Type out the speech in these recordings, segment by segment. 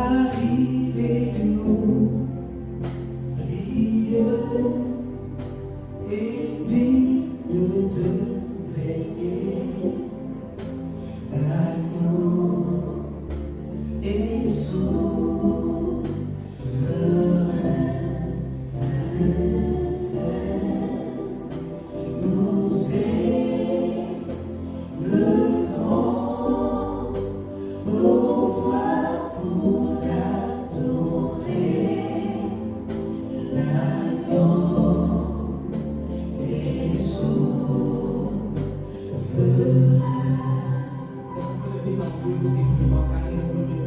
l'arrivée du monde, rieur et digne de régner. L'agneau est souverain. Nous élevons nos voix pour l'adorer. L'agneau est souverain. Est-ce qu'on peut le dire en deux aussi une fois, Alléluia.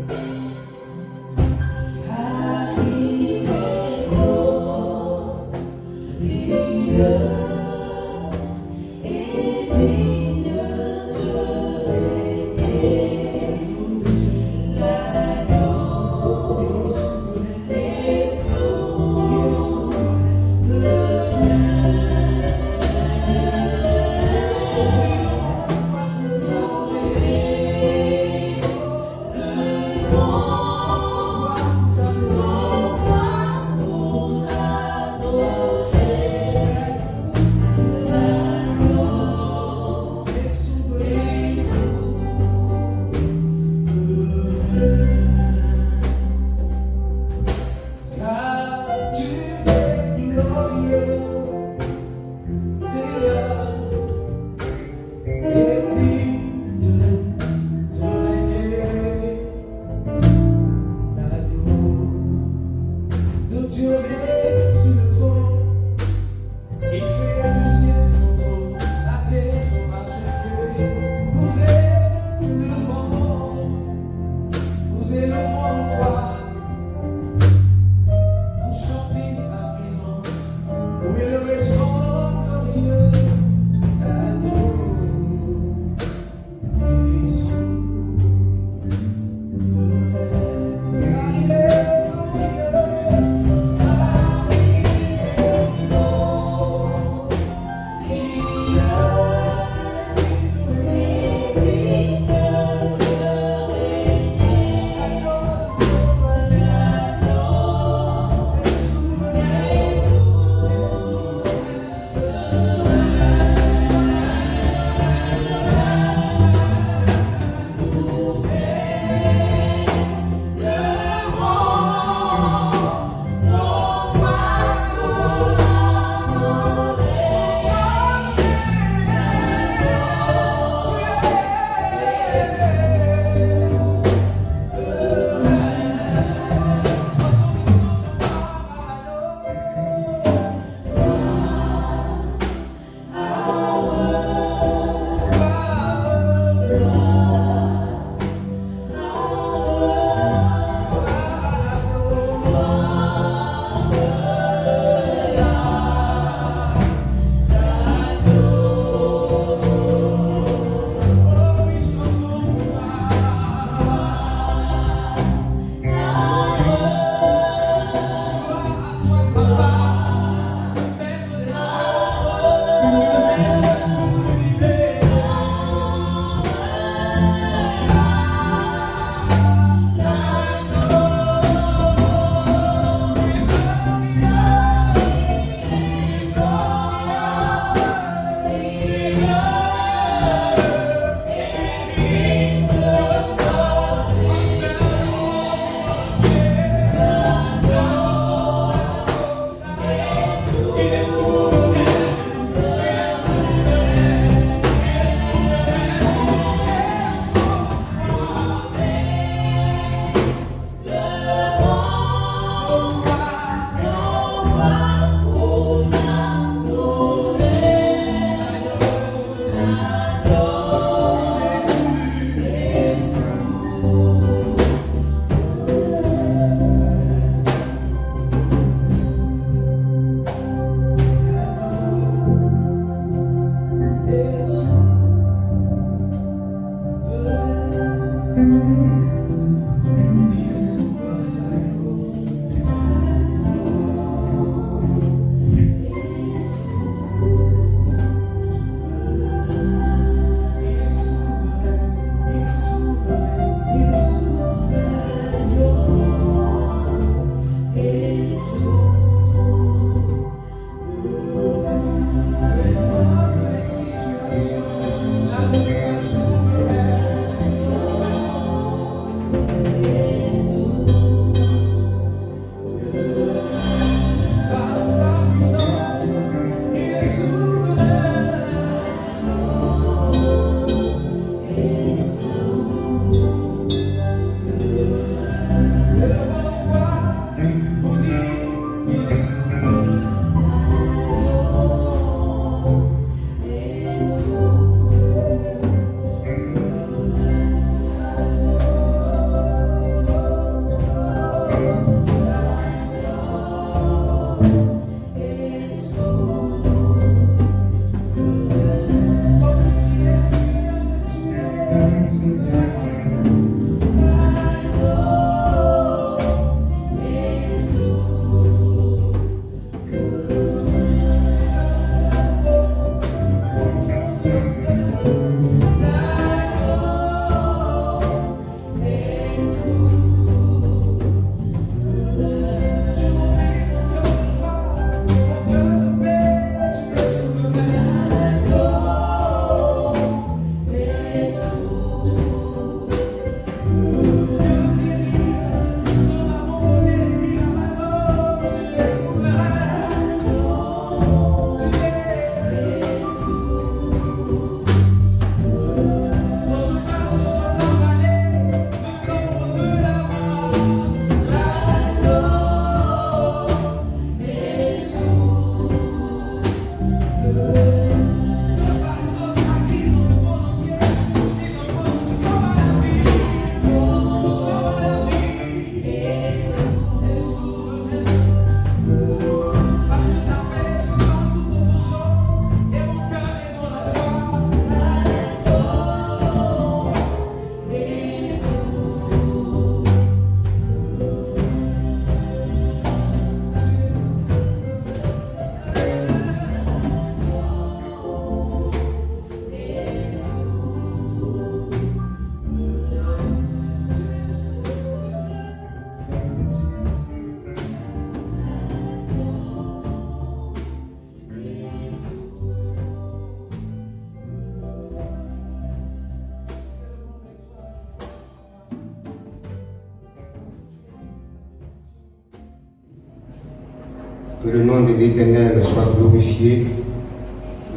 Que le nom de l'Éternel soit glorifié.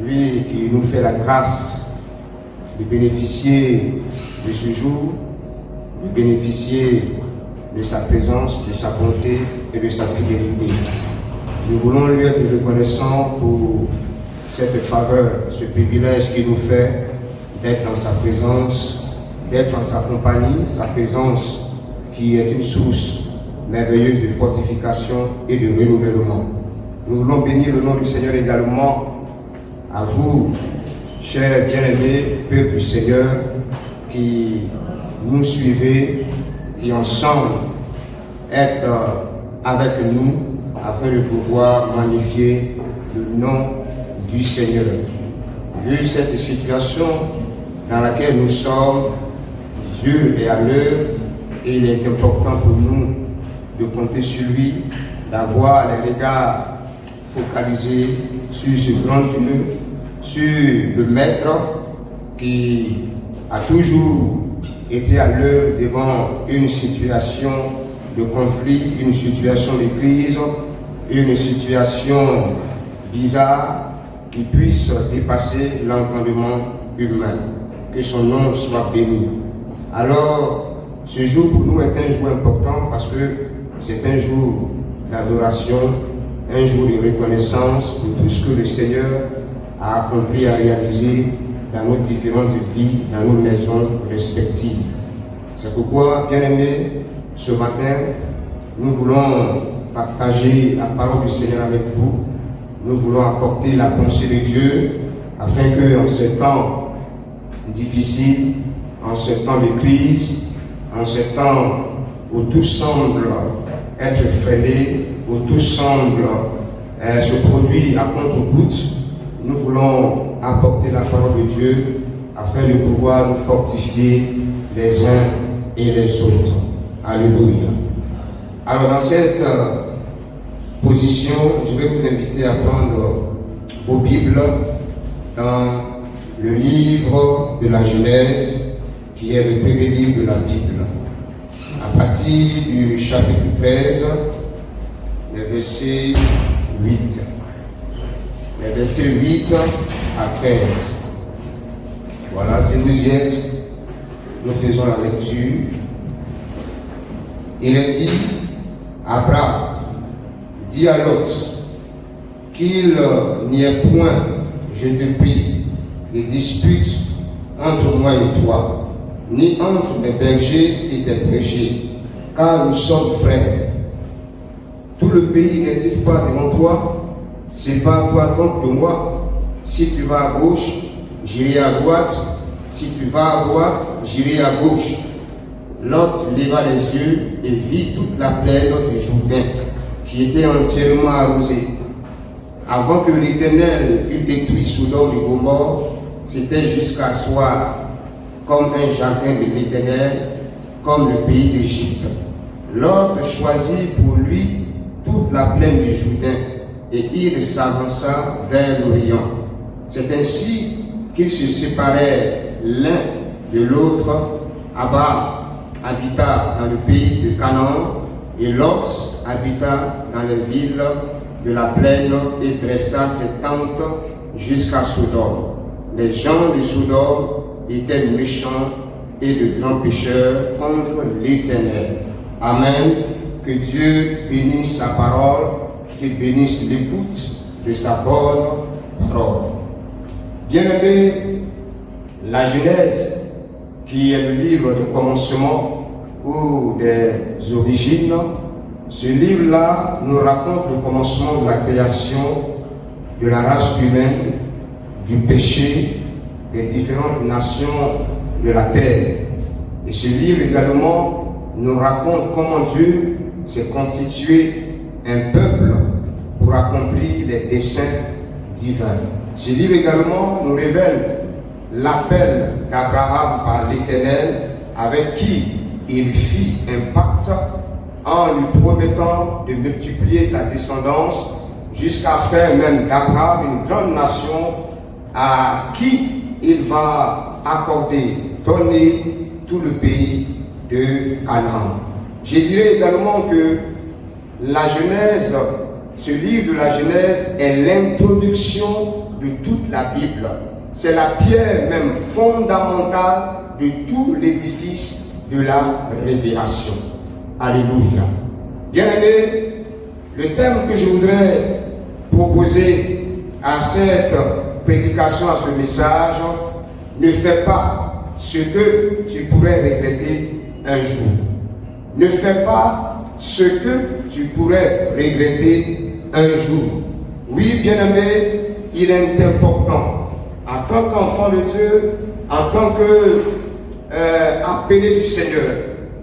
Lui qui nous fait la grâce de bénéficier de ce jour, de bénéficier de sa présence, de sa bonté et de sa fidélité. Nous voulons lui être reconnaissants pour cette faveur, ce privilège qu'il nous fait d'être dans sa présence, d'être en sa compagnie, sa présence qui est une source merveilleuse de fortification et de renouvellement. Nous voulons bénir le nom du Seigneur également à vous, chers bien-aimés, peuple du Seigneur, qui nous suivez, qui ensemble êtes avec nous afin de pouvoir magnifier le nom du Seigneur. Vu cette situation dans laquelle nous sommes, Dieu est à l'œuvre et il est important pour nous de compter sur lui, d'avoir les regards focalisés sur ce grand Dieu, sur le Maître qui a toujours été à l'œuvre devant une situation de conflit, une situation de crise, une situation bizarre qui puisse dépasser l'entendement humain. Que son nom soit béni. Alors, ce jour pour nous est un jour important parce que c'est un jour d'adoration, un jour de reconnaissance pour tout ce que le Seigneur a accompli, a réalisé dans nos différentes vies, dans nos maisons respectives. C'est pourquoi, bien-aimés, ce matin, nous voulons partager la parole du Seigneur avec vous. Nous voulons apporter la pensée de Dieu afin que, en ce temps difficile, en ce temps de crise, en ce temps où tout semble être freiné, où tout semble se produire à contre-goutte, nous voulons apporter la parole de Dieu afin de pouvoir nous fortifier les uns et les autres. Alléluia. Alors dans cette position, je vais vous inviter à prendre vos Bibles dans le livre de la Genèse, qui est le premier livre de la Bible. À partir du chapitre 13, le verset 8. Les versets 8 à 13. Voilà, si vous y êtes, nous faisons la lecture. Il est dit, Abraham dit à Lot qu'il n'y ait point, je te prie, de dispute entre moi et toi, ni entre mes bergers et tes bergers, car nous sommes frères. Tout le pays n'est-il pas devant toi? Sépare-toi donc de moi. Si tu vas à gauche, j'irai à droite. Si tu vas à droite, j'irai à gauche. Lot leva les yeux et vit toute la plaine du Jourdain, qui était entièrement arrosée. Avant que l'Éternel eût détruit Sodome et Gomorrhe, c'était jusqu'à soir, comme un jardin de l'Éternel, comme le pays d'Égypte. Lot choisit pour lui toute la plaine du Jourdain, et il s'avança vers l'Orient. C'est ainsi qu'ils se séparèrent l'un de l'autre. Abraham habita dans le pays de Canaan, et Lot habita dans les villes de la plaine et dressa ses tentes jusqu'à Sodome. Les gens de Sodome étaient méchants et de grands pécheurs contre l'Éternel. Amen. Que Dieu bénisse sa parole, qu'il bénisse l'écoute de sa bonne parole. Bien-aimés, la Genèse, qui est le livre du commencement ou des origines, ce livre-là nous raconte le commencement de la création de la race humaine, du péché des différentes nations de la terre. Et ce livre également nous raconte comment Dieu s'est constitué un peuple pour accomplir les desseins divins. Ce livre également nous révèle l'appel d'Abraham par l'Éternel, avec qui il fit un pacte en lui promettant de multiplier sa descendance jusqu'à faire même d'Abraham une grande nation à qui il va accorder, donner tout le pays de Canaan. Je dirais également que la Genèse ce livre de la Genèse est l'introduction de toute la Bible. C'est la pierre même fondamentale de tout l'édifice de la révélation. Alléluia. Bien-aimés, le thème que je voudrais proposer à cette prédication, à ce message, ne fais pas ce que tu pourrais regretter un jour. Ne fais pas ce que tu pourrais regretter un jour. Oui, bien-aimé, il est important, en tant qu'enfant de Dieu, en tant qu'appelé du Seigneur,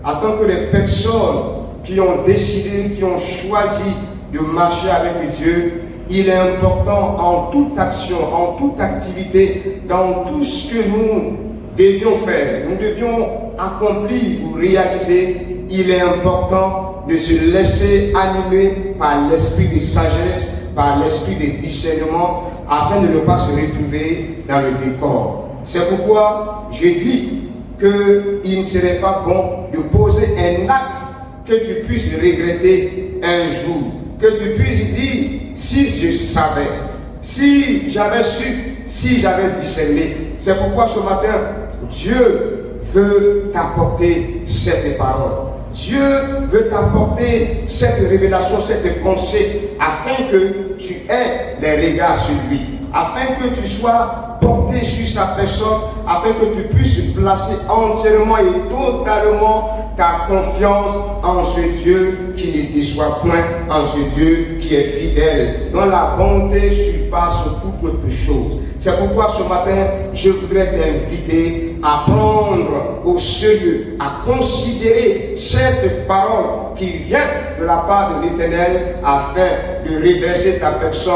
en tant que les personnes qui ont décidé, qui ont choisi de marcher avec Dieu, il est important en toute action, en toute activité, dans tout ce que nous devions faire, nous devions accomplir ou réaliser, il est important de se laisser animer par l'esprit de sagesse, par l'esprit de discernement, afin de ne pas se retrouver dans le décor. C'est pourquoi je dis qu'il ne serait pas bon de poser un acte que tu puisses regretter un jour, que tu puisses dire, si je savais, si j'avais su, si j'avais discerné. C'est pourquoi ce matin, Dieu veut t'apporter cette parole. Dieu veut t'apporter cette révélation, cette pensée, afin que tu aies les regards sur lui, afin que tu sois porté sur sa personne, afin que tu puisses placer entièrement et totalement ta confiance en ce Dieu qui ne déçoit point, en ce Dieu qui est fidèle, dont la bonté surpasse toute autre chose. C'est pourquoi ce matin, je voudrais t'inviter à prendre au sérieux, à considérer cette parole qui vient de la part de l'Éternel afin de redresser ta personne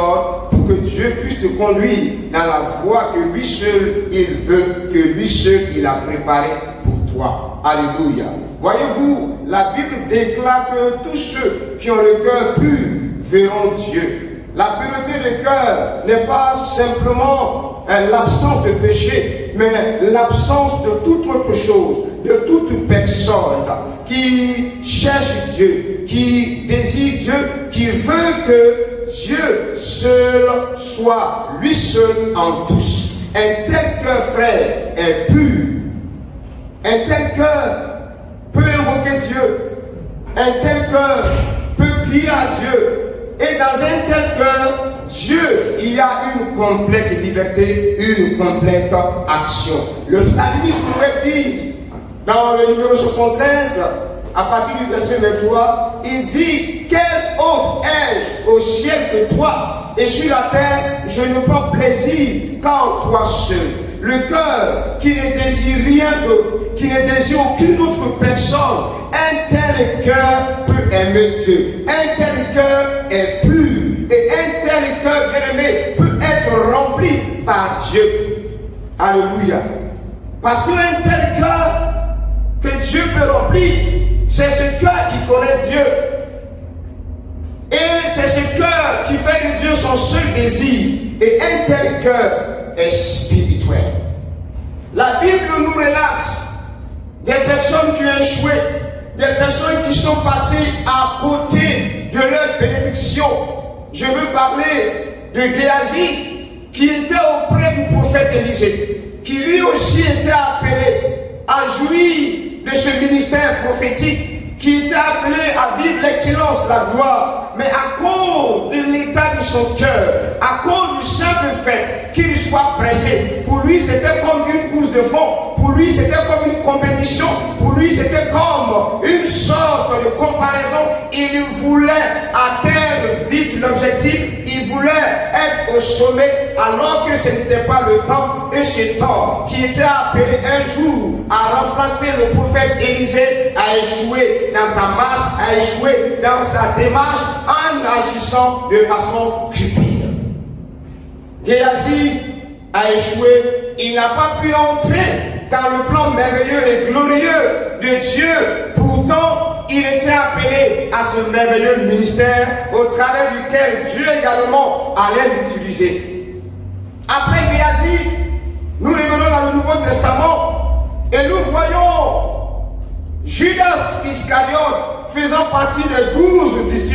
pour que Dieu puisse te conduire dans la voie que lui seul il veut, que lui seul il a préparée pour toi. Alléluia. Voyez-vous, la Bible déclare que tous ceux qui ont le cœur pur verront Dieu. La pureté de cœur n'est pas simplement l'absence de péché, mais l'absence de toute autre chose, de toute personne qui cherche Dieu, qui désire Dieu, qui veut que Dieu seul soit lui seul en tous. Un tel cœur, frère, est pur. Un tel cœur peut invoquer Dieu. Un tel cœur peut prier à Dieu. Et dans un tel cœur, Dieu, il y a une complète liberté, une complète action. Le psalmiste pourrait dire, dans le numéro 73, à partir du verset 23, il dit, quel autre ai-je au ciel que toi, et sur la terre, je ne prends plaisir qu'en toi seul. Le cœur qui ne désire rien d'autre, qui ne désire aucune autre personne, un tel cœur peut aimer Dieu. Un tel cœur est pur. Et un tel cœur, bien-aimé, peut être rempli par Dieu. Alléluia. Parce qu'un tel cœur que Dieu peut remplir, c'est ce cœur qui connaît Dieu. Et c'est ce cœur qui fait de Dieu son seul désir. Et un tel cœur est spirituel. La Bible nous relate des personnes qui ont échoué, des personnes qui sont passées à côté de leur bénédiction. Je veux parler de Géasi, qui était auprès du prophète Élisée, qui lui aussi était appelé à jouir de ce ministère prophétique, qui était appelé à vivre l'excellence, la gloire, mais à cause de l'état de son cœur, à cause du simple fait qu'il soit pressé, pour lui c'était comme une course de fond, pour lui c'était comme une compétition, pour lui c'était comme une sorte de comparaison. Il voulait atteindre vite l'objectif, il voulait être au sommet, alors que ce n'était pas le temps. Et ce temps qui était appelé un jour à remplacer le prophète Élisée a échoué dans sa marche, a échoué dans sa démarche en agissant de façon cupide. Géasi a échoué, il n'a pas pu entrer dans le plan merveilleux et glorieux de Dieu. Pourtant, il était appelé à ce merveilleux ministère au travers duquel Dieu également allait l'utiliser. Après Géasi, nous revenons dans le Nouveau Testament et nous voyons Judas Iscariote faisant partie des 12 disciples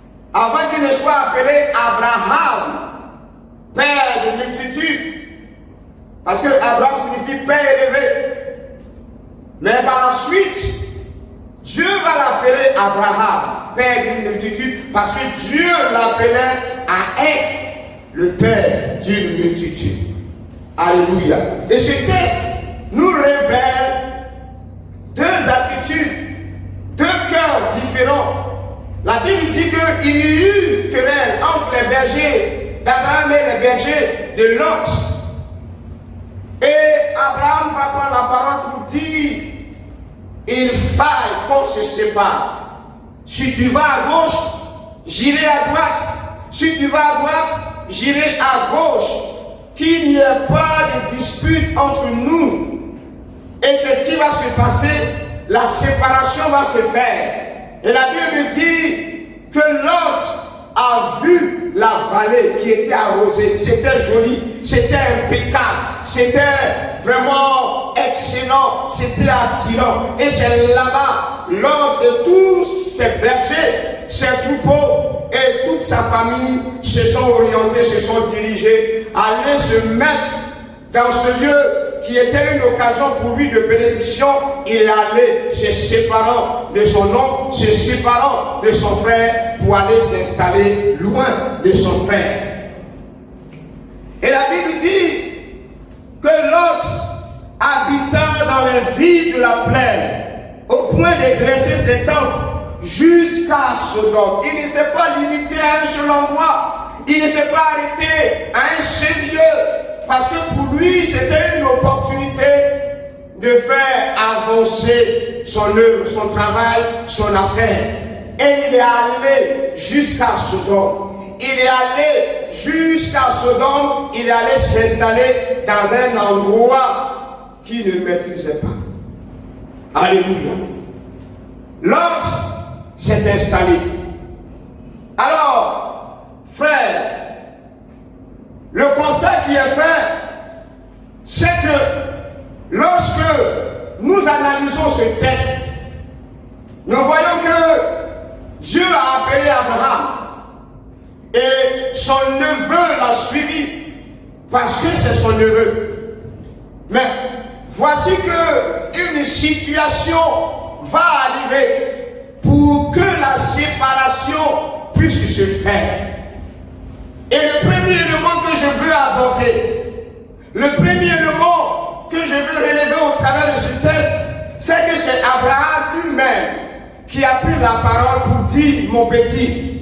soit appelé Abraham, père de multitudes. Parce que Abraham signifie père élevé. Mais par la suite, Dieu va l'appeler Abraham, père d'une multitude, parce que Dieu l'appelait à être le père d'une multitude. Alléluia. Et ce texte nous révèle deux attitudes, deux cœurs différents. La Bible dit qu'il y eut querelle entre les bergers d'Abraham et les bergers de Lot. Et Abraham va prendre la parole pour dire, il faille qu'on se sépare. Si tu vas à gauche, j'irai à droite. Si tu vas à droite, j'irai à gauche. Qu'il n'y ait pas de dispute entre nous. Et c'est ce qui va se passer. La séparation va se faire. Et la Bible dit que Lot a vu la vallée qui était arrosée. C'était joli, c'était impeccable, c'était vraiment excellent, c'était attirant. Et c'est là-bas, l'homme et tous ses bergers, ses troupeaux et toute sa famille se sont orientés, se sont dirigés à aller se mettre dans ce lieu qui était une occasion pour lui de bénédiction. Il est allé se séparant de son oncle, se séparant de son frère pour aller s'installer loin de son frère. Et la Bible dit que Lot habita dans les villes de la plaine au point de dresser ses tentes jusqu'à Sodome. Il ne s'est pas limité à un seul endroit. Il ne s'est pas arrêté à un seul lieu. Parce que pour lui, c'était une opportunité de faire avancer son œuvre, son travail, son affaire. Et il est allé jusqu'à Sodome. Il est allé jusqu'à Sodome. Il est allé s'installer dans un endroit qu'il ne maîtrisait pas. Alléluia. Lot s'est installé. Alors, frère, le constat qui est fait, c'est que lorsque nous analysons ce texte, nous voyons que Dieu a appelé Abraham et son neveu l'a suivi parce que c'est son neveu. Mais voici qu'une situation va arriver pour que la séparation puisse se faire. Et le premier élément que je veux aborder, le premier élément que je veux relever au travers de ce texte, c'est que c'est Abraham lui-même qui a pris la parole pour dire, mon petit,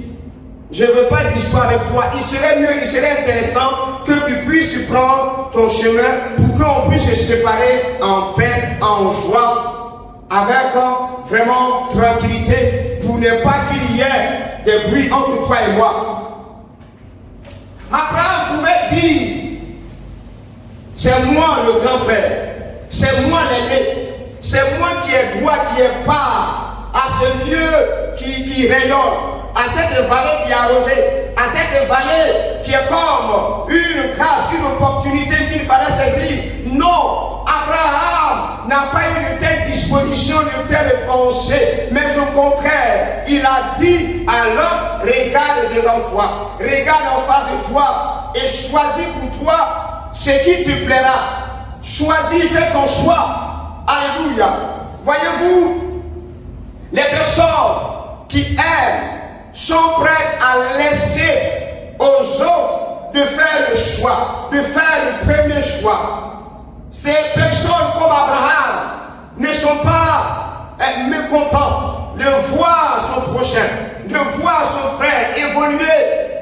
je ne veux pas d'histoire avec toi. Il serait mieux, il serait intéressant que tu puisses prendre ton chemin pour qu'on puisse se séparer en paix, en joie, avec vraiment tranquillité, pour ne pas qu'il y ait des bruits entre toi et moi. Abraham pouvait dire, c'est moi le grand frère, c'est moi l'aîné, c'est moi qui ai droit, qui ai part à ce lieu qui rayonne, à cette vallée qui est arrosée, à cette vallée qui est comme une grâce, une opportunité qu'il fallait saisir. Non, Abraham n'a pas eu de telle disposition, de telle pensée, mais au contraire, il a dit à l'homme, regarde devant toi, regarde en face de toi et choisis pour toi ce qui te plaira. Choisis, fais ton choix. Alléluia. Voyez-vous, les personnes qui aiment sont prêtes à laisser aux autres de faire le choix, de faire le premier choix. Ces personnes comme Abraham ne sont pas mécontents de voir son prochain, de voir son frère évoluer,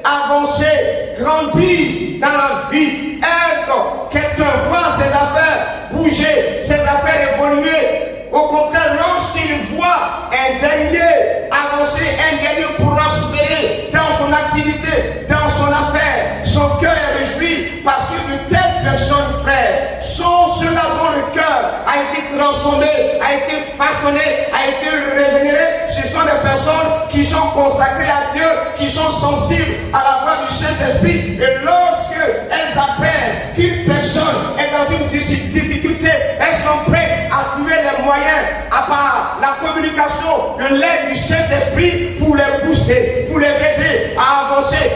avancer, grandir dans la vie, être quelqu'un, voir ses affaires bouger, ses affaires évoluer. Au contraire, lorsqu'il voit un dernier avancer, un dernier prospérer dans son activité, dans son affaire, son cœur est réjoui parce que de telles personnes, frères, sont ceux-là dont le cœur a été transformé, a été façonné, a été régénéré. Ce sont des personnes qui sont consacrées à Dieu, qui sont sensibles à la voix du Saint-Esprit. Et lorsque elles appellent qu'une personne est dans une difficulté, elles sont prêtes à trouver les moyens, à part la communication de l'aide du Saint-Esprit, pour les booster, pour les aider à avancer,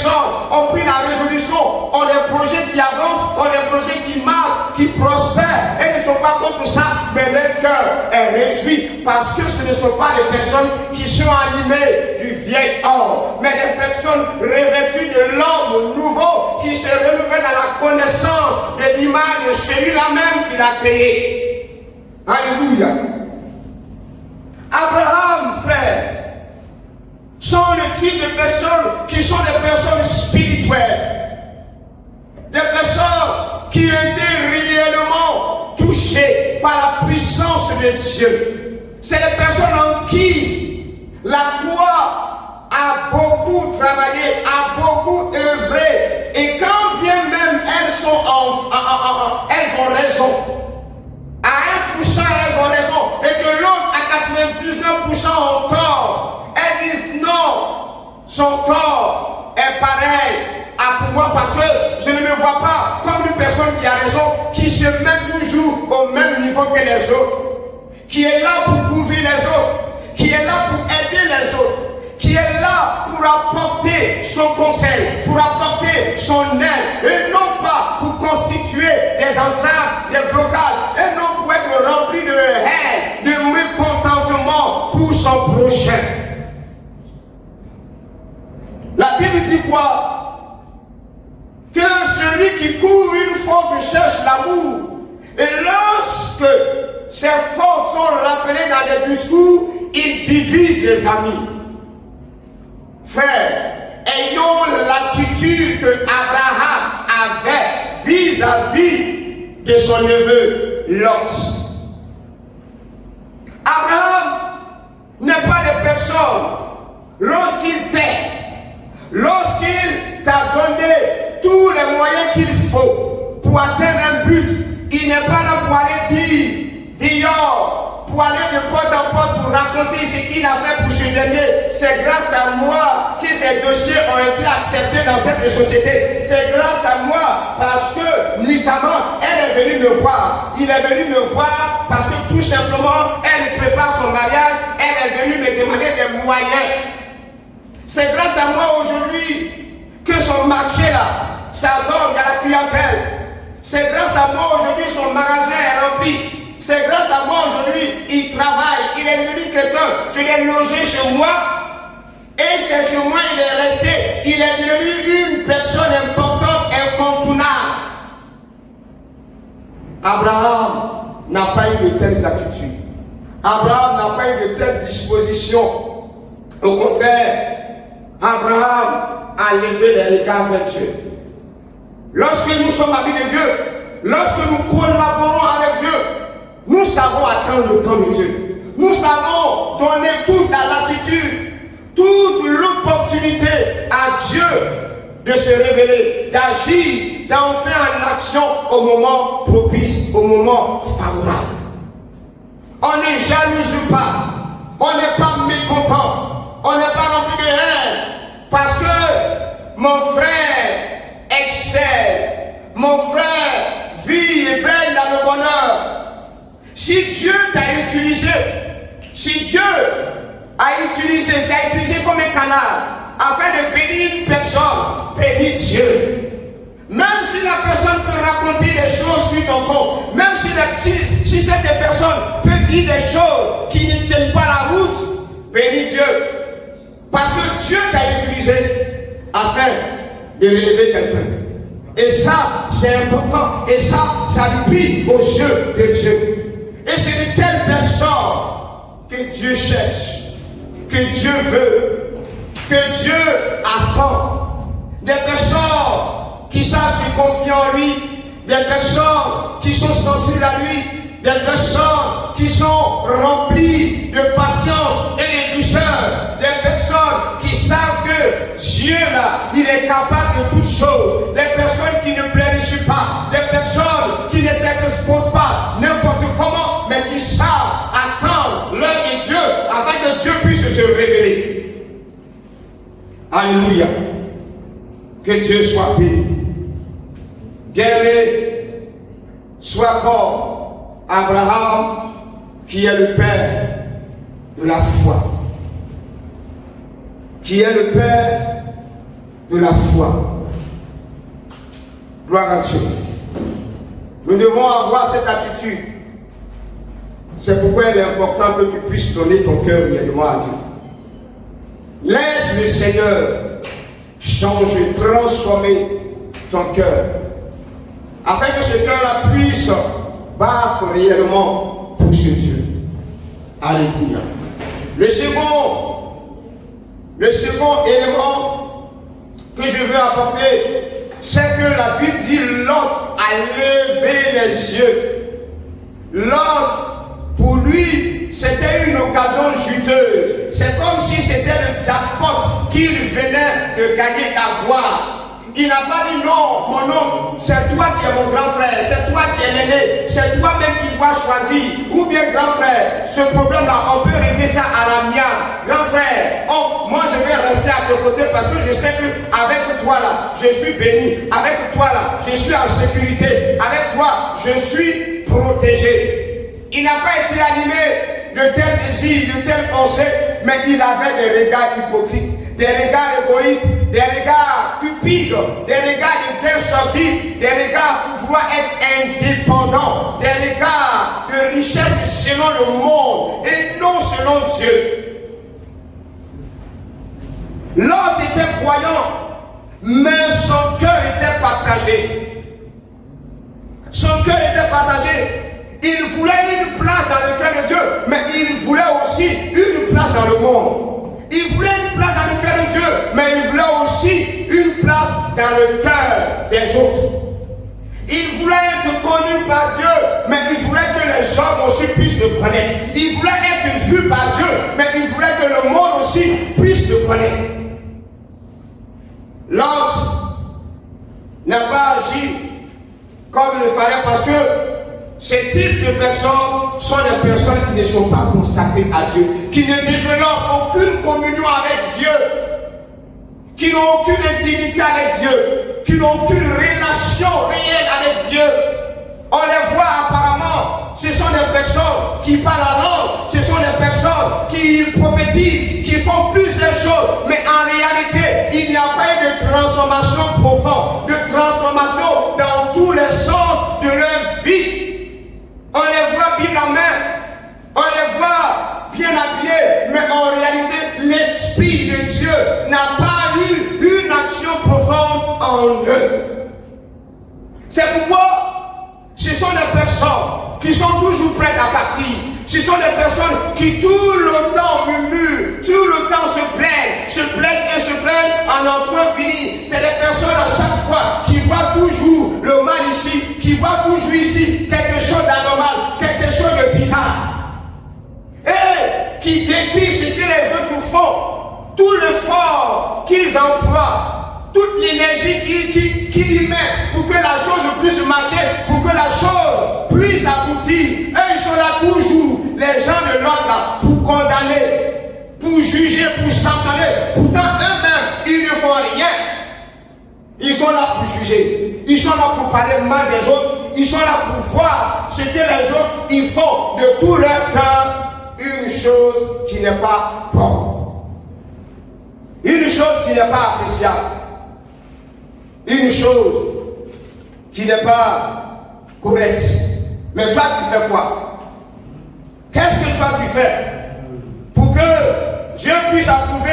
personnes ont pris la résolution, ont des projets qui avancent, ont des projets qui marchent, qui prospèrent. Elles ne sont pas contre ça, mais leur cœur est réjoui parce que ce ne sont pas des personnes qui sont animées du vieil homme, mais des personnes revêtues de l'homme nouveau qui se renouvellent dans la connaissance de l'image de celui-là même qui l'a créé. Alléluia. Abraham, frère, sont le type de personnes qui sont des personnes spirituelles, des personnes qui ont été réellement touchées par la puissance de Dieu. C'est des personnes en qui la foi a beaucoup travaillé, a beaucoup œuvré, et quand bien même elles ont raison, à 1% elles ont raison, et que l'autre à 99% ont tort, elles disent non, son tort est pareil à pour moi, parce que je ne me vois pas comme une personne qui a raison, qui se met toujours au même niveau que les autres, qui est là pour couvrir les autres, qui est là pour aider les autres, qui est là pour apporter son conseil, pour apporter son aide, et non pas pour constituer des entraves, des blocages, et non pour être rempli de haine, de mécontentement pour son prochain. La Bible dit quoi? Que celui qui court une faute cherche l'amour, et lorsque ces fautes sont rappelées dans des discours, il divise les amis. Frère, ayons l'attitude que Abraham avait vis-à-vis de son neveu Lot. Abraham n'est pas des personnes, lorsqu'il t'aide, lorsqu'il t'a donné tous les moyens qu'il faut pour atteindre un but, il n'est pas là pour aller dire, pour aller de porte en porte pour raconter ce qu'il a fait pour se donner. C'est grâce à moi que ces dossiers ont été acceptés dans cette société. C'est grâce à moi parce que, notamment, elle est venue me voir. Il est venu me voir parce que tout simplement, elle prépare son mariage. Elle est venue me demander des moyens. C'est grâce à moi aujourd'hui que son marché là, ça donne à la clientèle. C'est grâce à moi aujourd'hui son magasin est rempli. C'est grâce à moi aujourd'hui, il travaille, il est devenu quelqu'un, je l'ai logé chez moi, et c'est chez moi il est resté, il est devenu une personne importante, incontournable. Abraham n'a pas eu de telles attitudes. Abraham n'a pas eu de telles dispositions. Au contraire, Abraham a levé les regards vers Dieu. Lorsque nous sommes amis de Dieu, lorsque nous collaborons avec Dieu, nous savons attendre le temps de Dieu. Nous savons donner toute la latitude, toute l'opportunité à Dieu de se révéler, d'agir, d'entrer en action au moment propice, au moment favorable. On ne jalouse pas, on n'est pas mécontent, on n'est pas rempli de haine, parce que mon frère excelle, mon frère vit et baigne dans le bonheur. Si Dieu t'a utilisé, si Dieu t'a utilisé comme un canal afin de bénir une personne, bénis Dieu. Même si la personne peut raconter des choses sur ton compte, même si cette personne peut dire des choses qui ne tiennent pas la route, bénis Dieu. Parce que Dieu t'a utilisé afin de relever quelqu'un. Et ça, c'est important. Et ça lui prie aux yeux de Dieu. Et c'est de telles personnes que Dieu cherche, que Dieu veut, que Dieu attend. Des personnes qui savent se confier en lui, des personnes qui sont sensibles à lui, des personnes qui sont remplies de patience et de douceur, des personnes qui savent que Dieu là, il est capable de toutes choses, des personnes qui ne pleurent pas, des personnes qui ne s'exposent pas n'importe comment, mais qui savent attendre l'heure de Dieu afin que Dieu puisse se révéler. Alléluia. Que Dieu soit béni. Bien-aimé, soit comme Abraham, qui est le père de la foi, qui est le père de la foi. Gloire à Dieu. Nous devons avoir cette attitude. C'est pourquoi il est important que tu puisses donner ton cœur réellement à Dieu. Laisse le Seigneur changer, transformer ton cœur, afin que ce cœur-là puisse battre réellement pour ce Dieu. Alléluia. Le second élément que je veux apporter, c'est que la Bible dit Lot a levé les yeux. Lot, pour lui, c'était une occasion juteuse. C'est comme si c'était le jackpot qu'il venait de gagner d'avoir. Il n'a pas dit non, mon homme, c'est toi qui es mon grand frère, c'est toi qui es l'aîné, c'est toi-même qui dois choisir. Ou bien grand frère, ce problème-là, on peut régler ça à l'amiable. Grand frère, oh, moi je vais rester à tes côtés parce que je sais qu'avec toi là, je suis béni. Avec toi là, je suis en sécurité. Avec toi, je suis protégé. Il n'a pas été animé de tels désirs, de telles pensées, mais il avait des regards hypocrites, des regards égoïstes, des regards cupides, des regards d'insortie, des regards pour vouloir être indépendants, des regards de richesse selon le monde et non selon Dieu. L'autre était croyant, mais son cœur était partagé. Son cœur était partagé. Il voulait une place dans le cœur de Dieu, mais il voulait aussi une place dans le monde. Il voulait une place dans le cœur de Dieu, mais il voulait aussi une place dans le cœur des autres. Il voulait être connu par Dieu, mais il voulait que les hommes aussi puissent le connaître. Il voulait être vu par Dieu, mais il voulait que le monde aussi puisse le connaître. Lot n'a pas agi comme il le fallait parce que ces types de personnes sont des personnes qui ne sont pas consacrées à Dieu, qui ne développent aucune communion avec Dieu, qui n'ont aucune intimité avec Dieu, qui n'ont aucune relation réelle avec Dieu. On les voit apparemment, ce sont des personnes qui parlent la langue, ce sont des personnes qui prophétisent, qui font plusieurs choses, mais en réalité, il n'y a pas eu de transformation profonde, de transformation dans tous les sens de leur vie. On les voit Bible en main, on les voit bien habillés, mais en réalité, l'Esprit de Dieu n'a pas eu une action profonde en eux. C'est pourquoi ce sont des personnes qui sont toujours prêtes à partir. Ce sont des personnes qui tout le temps murmurent, tout le temps se plaignent en un point fini. C'est des personnes à chaque fois qui voient toujours le mal ici, qui voient toujours ici quelque chose d'anormal, quelque chose de bizarre. Et qui décrivent ce que les autres font, tout l'effort qu'ils emploient, toute l'énergie qu'ils y mettent pour que la chose puisse marcher, pour que la chose puisse aboutir. Et ils sont là toujours, les gens de l'autre là, pour condamner, pour juger, pour sanctionner. Pourtant eux-mêmes, ils ne font rien. Ils sont là pour juger, ils sont là pour parler mal des autres, ils sont là pour voir ce que les autres ils font de tout leur cœur, une chose qui n'est pas bonne, une chose qui n'est pas appréciable, une chose qui n'est pas correcte. Mais toi tu fais quoi? Qu'est-ce que toi tu fais pour que Dieu puisse approuver,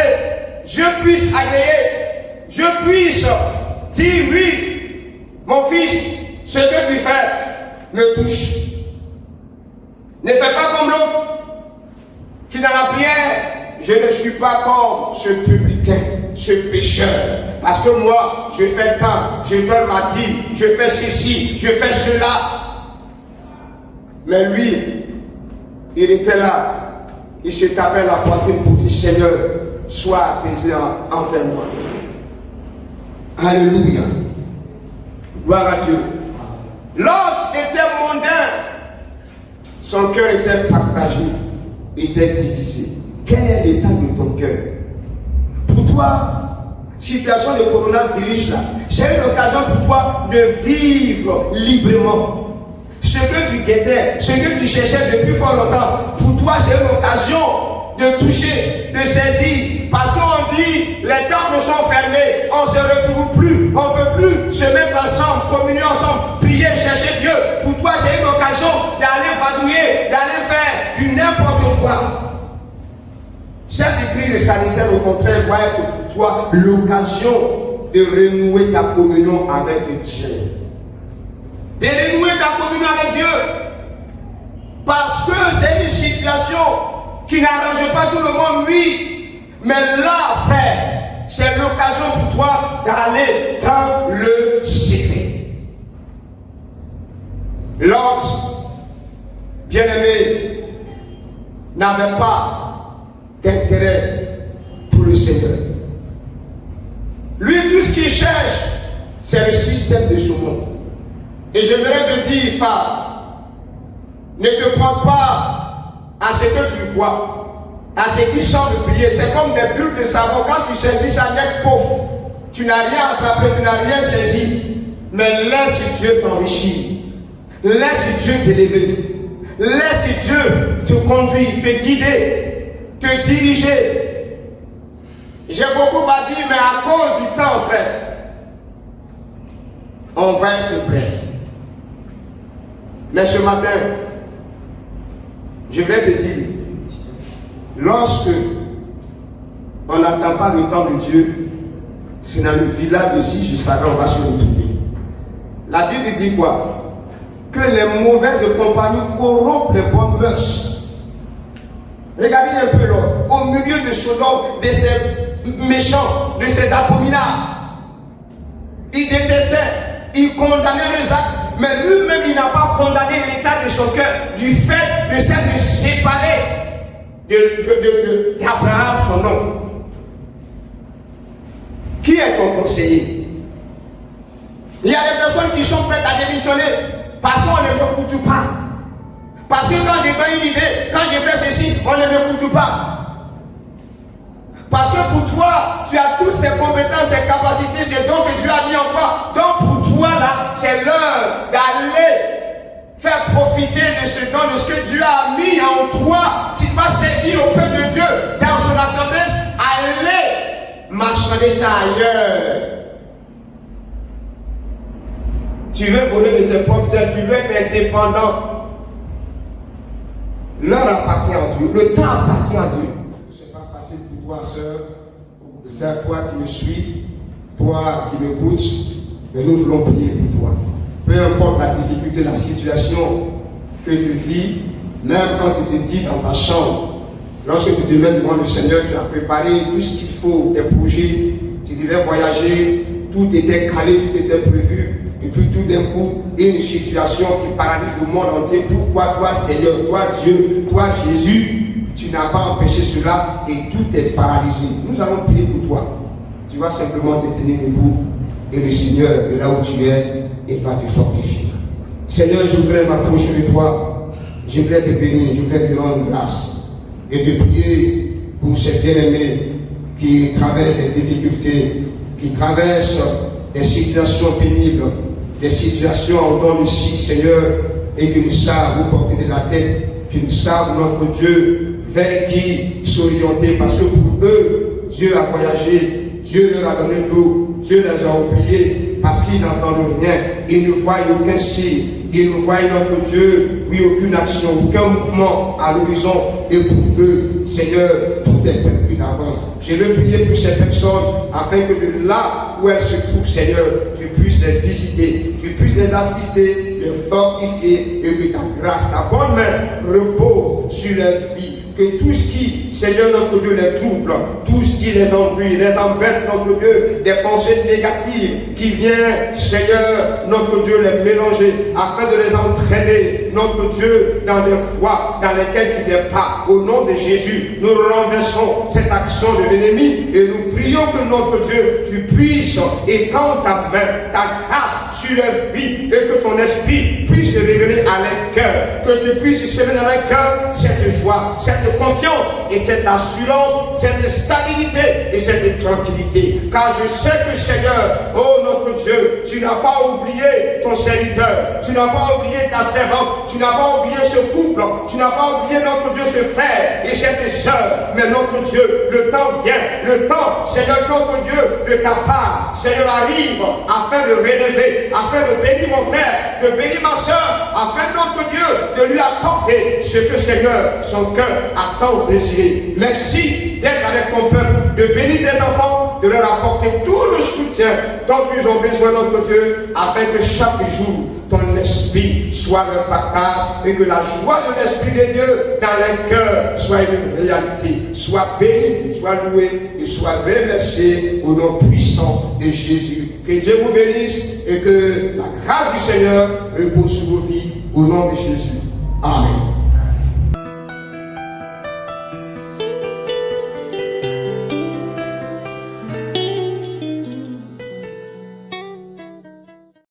Dieu puisse agréer, Dieu puisse dire oui, mon fils, ce que tu fais me touche. Ne fais pas comme l'autre qui dans la prière, je ne suis pas comme ce publicain, ce pécheur. Parce que moi, je fais tant, je donne ma dîme, je fais ceci, je fais cela. Mais lui, il était là, il se tapait la poitrine pour dire Seigneur, sois apaisé envers moi. Alléluia. Gloire à Dieu. L'autre était mondain. Son cœur était partagé, était divisé. Quel est l'état de ton cœur? Pour toi, situation de coronavirus là, c'est une occasion pour toi de vivre librement. Ce que tu guettais, ce que tu cherchais depuis fort longtemps, pour toi c'est une occasion de toucher, de saisir. Parce qu'on dit les temples sont fermés, on ne se retrouve plus, on ne peut plus se mettre ensemble, communier ensemble, prier, chercher Dieu. Pour toi, c'est une occasion d'aller vadrouiller, d'aller faire du n'importe quoi. Cette crise sanitaire, au contraire, doit être pour toi l'occasion de renouer ta communion avec Dieu. De renouer ta communion avec Dieu. Parce que c'est une situation qui n'arrange pas tout le monde, oui. Mais là, frère, c'est l'occasion pour toi d'aller dans le secret. Lot, bien-aimé, n'avait pas d'intérêt pour le Seigneur. Lui, tout ce qu'il cherche, c'est le système de ce monde. Et j'aimerais te dire, femme, ne te prends pas à ce que tu vois, à ce qui semble briller. C'est comme des bulles de savon. Quand tu saisis ça net, pauvre, tu n'as rien attrapé, tu n'as rien saisi. Mais laisse Dieu t'enrichir. Laisse Dieu t'élever. Laisse Dieu te conduire, te guider, te diriger. J'ai beaucoup à dire, mais à cause du temps, frère, on va être bref. Mais ce matin, je voudrais te dire, lorsque on n'attend pas le temps de Dieu, c'est dans le village de si je savais, on va se retrouver. La Bible dit quoi? Que les mauvaises compagnies corrompent les bonnes mœurs. Regardez un peu là, au milieu de Sodome, de ces méchants, de ces abominables. Il détestait, il condamnait les actes, mais lui-même il n'a pas condamné l'état de son cœur du fait de s'être séparé d'Abraham, son homme. Qui est ton conseiller? Il y a des personnes qui sont prêtes à démissionner parce qu'on ne m'écoute pas. Parce que quand j'ai pas une idée, quand j'ai fait ceci, on ne m'écoute pas. Parce que pour toi, tu as toutes ces compétences, ces capacités, c'est donc que Dieu a mis en toi. Donc pour toi là, c'est l'heure d'aller faire profiter de ce don, de ce que Dieu a mis en toi, qui va servir au peuple de Dieu dans son assemblée. Allez marchander ça ailleurs. Tu veux voler de tes propres ailes, tu veux être indépendant. L'heure appartient à Dieu, le temps appartient à Dieu. Ce n'est pas facile pour toi, sœur, toi qui me suis, toi qui m'écoutes, mais nous voulons prier pour toi. Peu importe la difficulté, la situation que tu vis, même quand tu te dis dans ta chambre, lorsque tu te mets devant le Seigneur, tu as préparé tout ce qu'il faut, tes projets, tu devais voyager, tout était calé, tout était prévu. Et puis tout d'un coup, une situation qui paralyse le monde entier. Pourquoi toi, Seigneur, toi, Dieu, toi, Jésus, tu n'as pas empêché cela et tout est paralysé? Nous allons prier pour toi. Tu vas simplement te tenir debout et le Seigneur, de là où tu es, il va te fortifier. Seigneur, je voudrais m'approcher de toi. Je voudrais te bénir, je voudrais te rendre grâce et te prier pour ces bien-aimés qui traversent des difficultés, qui traversent des situations pénibles, des situations dans le ciel, Seigneur, et qui ne savent où porter de la tête, qui ne savent, notre Dieu, vers qui s'orienter, parce que pour eux, Dieu a voyagé, Dieu leur a donné l'eau, Dieu les a oubliés, parce qu'ils n'entendent rien, ils ne voient aucun signe, ils ne voient notre Dieu, oui, aucune action, aucun mouvement à l'horizon, et pour eux, Seigneur, tout est perdu d'avance. Je veux prier pour ces personnes, afin que de là où elles se trouvent, Seigneur, tu puisses les visiter, tu puisses les assister, les fortifier, et que ta grâce, ta bonne main repose sur leur vie. Que tout ce qui, Seigneur notre Dieu, les trouble, tout ce qui les ennuie, les embête, notre Dieu, des pensées négatives qui viennent, Seigneur notre Dieu, les mélanger, afin de les entraîner, notre Dieu, dans des voies dans lesquelles tu n'es pas. Au nom de Jésus, nous renversons cette action de l'ennemi et nous prions que notre Dieu, tu puisses étendre ta main, ta grâce sur sur leur vie et que ton esprit puisse révéler à leur cœur, que tu puisses semer dans leur cœur cette joie, cette confiance et cette assurance, cette stabilité et cette tranquillité. Car je sais que Seigneur, oh notre Dieu, tu n'as pas oublié ton serviteur, tu n'as pas oublié ta servante, tu n'as pas oublié ce couple, tu n'as pas oublié notre Dieu, ce frère et cette sœur. Mais notre Dieu, le temps vient, le temps, Seigneur notre Dieu, de ta part, Seigneur, arrive afin de relever, afin de bénir mon frère, de bénir ma soeur, afin notre Dieu de lui accorder ce que Seigneur, son cœur a tant désiré. Merci d'être avec ton peuple, de bénir tes enfants, de leur apporter tout le soutien dont ils ont besoin, notre Dieu, afin que chaque jour ton esprit soit leur partage et que la joie de l'esprit de Dieu dans leur cœur soit une réalité. Sois béni, sois loué et sois remercié au nom puissant de Jésus. Que Dieu vous bénisse et que la grâce du Seigneur repose sur vos vies au nom de Jésus. Amen.